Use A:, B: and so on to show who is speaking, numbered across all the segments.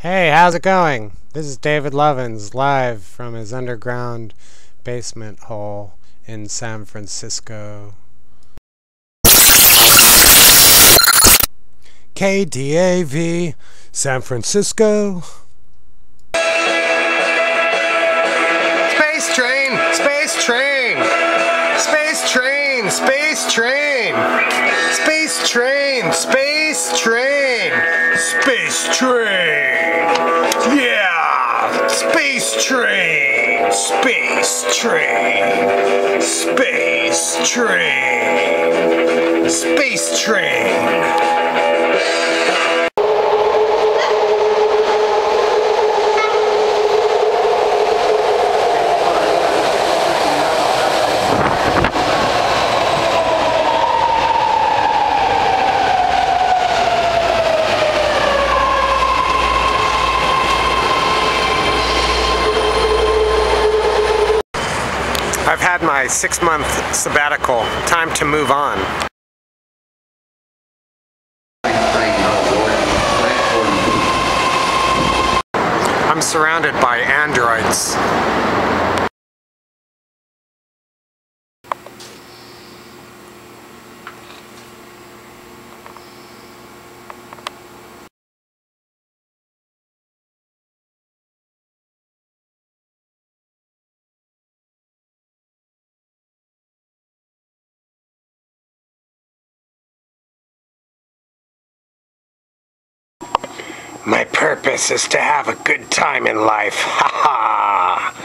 A: Hey, how's it going? This is David Lovins, live from his underground basement hole in San Francisco. KDAV, San Francisco.
B: Space train! Space train! Space train! Space train! Space train! Space train! Space train! Yeah! Space train! Space train! Space train! Space train!
A: I've had my 6-month sabbatical. Time to move on. I'm surrounded by androids. My purpose is to have a good time in life. Ha ha!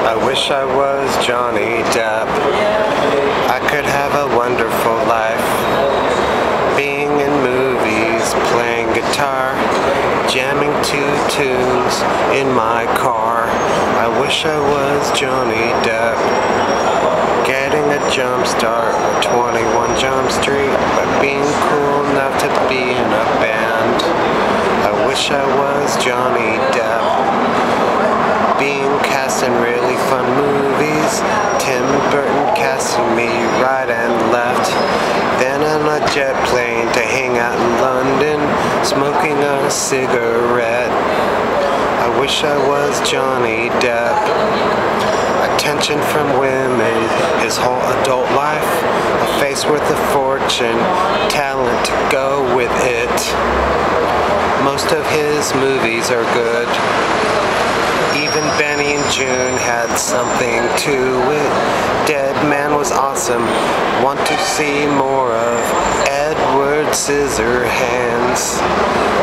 A: I wish I was Johnny Depp. I could have a wonderful life, being in movies, playing guitar, jamming to tunes in my car. I wish I was Johnny Depp, getting a jump start with 21 Jump Street, but being cool enough to be in a band. I wish I was Johnny Depp, being cast in really fun movies, Tim Burton casting me right and left, then on a jet plane to hang out in London, smoking a cigarette. I wish I was Johnny Depp. Attention from women, his whole adult life, a face worth a fortune, talent to go with it. Most of his movies are good. Even Benny and June had something to it. Dead Man was awesome. Want to see more of Edward Scissorhands.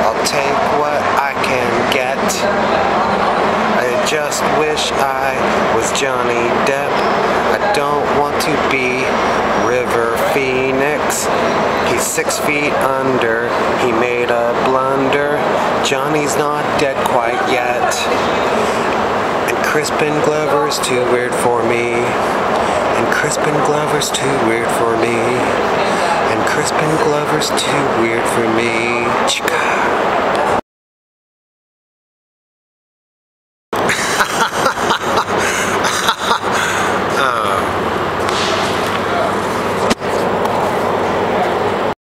A: I'll take what I can get. I just wish I was Johnny Depp. I don't want to be River Phoenix. He's 6 feet under. He made a blunder. Johnny's not dead quite yet. And Crispin Glover's too weird for me. And Crispin Glover's too weird for me. And Crispin Glover's too weird for me. Chicka.